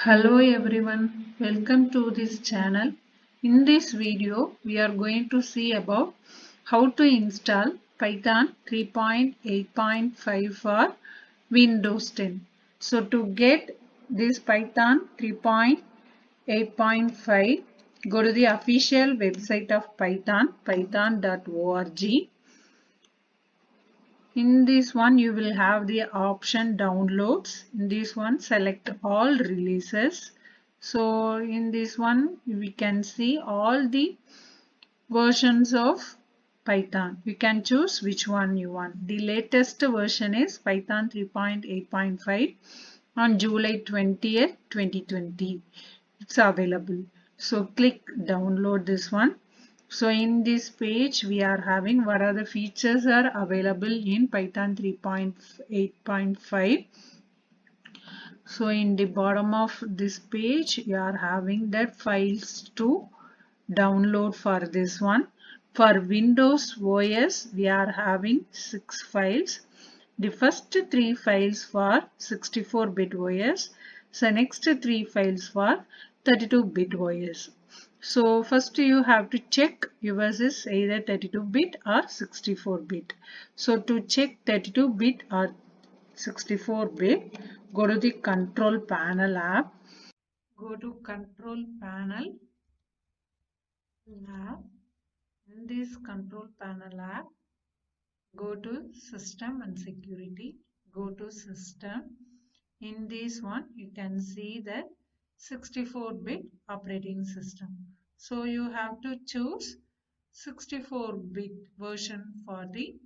Hello everyone, welcome to this channel. In this video, we are going to see about how to install Python 3.8.5 for Windows 10. So to get this Python 3.8.5, go to the official website of Python, python.org. In this one, you will have the option downloads. In this one, select all releases. So in this one, we can see all the versions of Python. You can choose which one you want. The latest version is Python 3.8.5 on July 20th, 2020. It's available. So click download this one. So in this page we are having what are the features are available in Python 3.8.5. So in the bottom of this page you are having that files to download for this one. For Windows OS we are having 6 files. The first 3 files for 64-bit OS. So next 3 files for 32-bit OS. So first you have to check yours is either 32-bit or 64-bit. So to check 32-bit or 64-bit, go to the Control Panel app. Go to Control Panel app. In this Control Panel app, go to System and Security. Go to System. In this one, you can see that 64-bit operating system. So you have to choose 64-bit version for the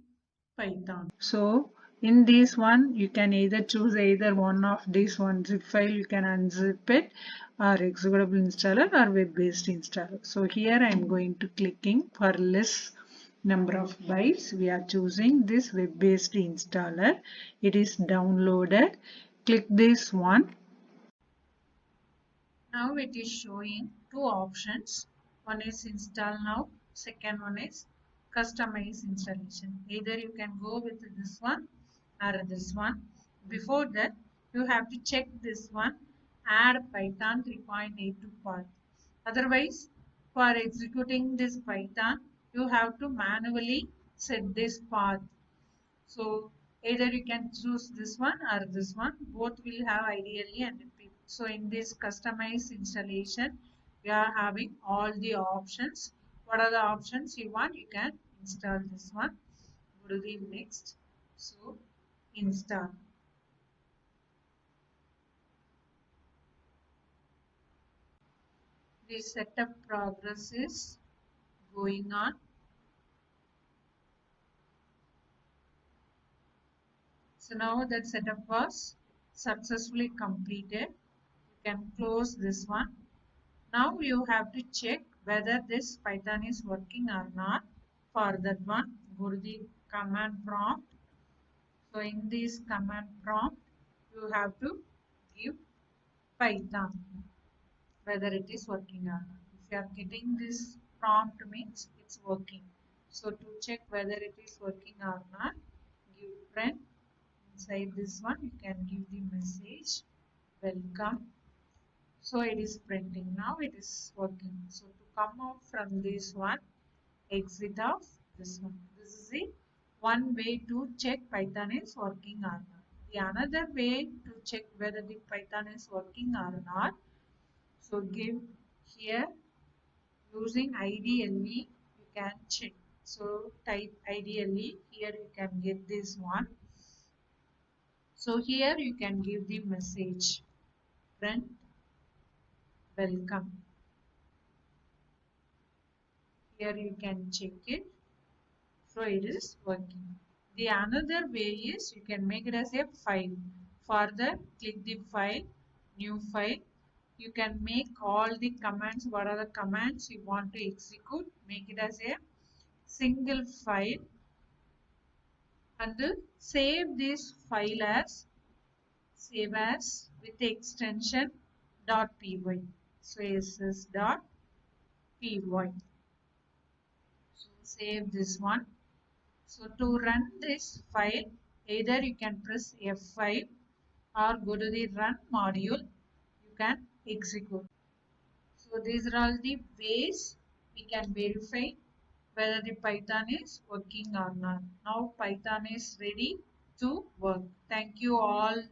Python. So in this one, you can either choose either one of these one zip file, you can unzip it, or executable installer or web-based installer. So here I am going to clicking for less number of bytes. We are choosing this web-based installer. It is downloaded. Click this one. Now it is showing two options. One is install now. Second one is customize installation. Either you can go with this one or this one. Before that, you have to check this one. Add Python 3.8 to path. Otherwise, for executing this Python, you have to manually set this path. So either you can choose this one or this one. Both will have ideally and repeat. So in this customized installation, we are having all the options. What are the options you want? You can install this one. Go to the next. So install. The setup progress is going on. So now that setup was successfully completed. You can close this one. Now you have to check whether this Python is working or not. For that one, go to the command prompt. So in this command prompt, you have to give Python, whether it is working or not. If you are getting this prompt means it's working. So to check whether it is working or not, give print. Inside this one, you can give the message, welcome. So it is printing. Now it is working. So to come out from this one, exit off this one. This is the one way to check Python is working or not. The another way to check whether the Python is working or not. So give here using IDLE you can check. So type IDLE, here you can get this one. So here you can give the message, print, welcome. Here you can check it. So it is working. The another way is you can make it as a file. For that, click the file, new file. You can make all the commands. What are the commands you want to execute? Make it as a single file and save this file as with the extension .py. So ss.py. So save this one. So to run this file, either you can press F5 or go to the run module. You can execute. So these are all the ways we can verify whether the Python is working or not. Now Python is ready to work. Thank you all.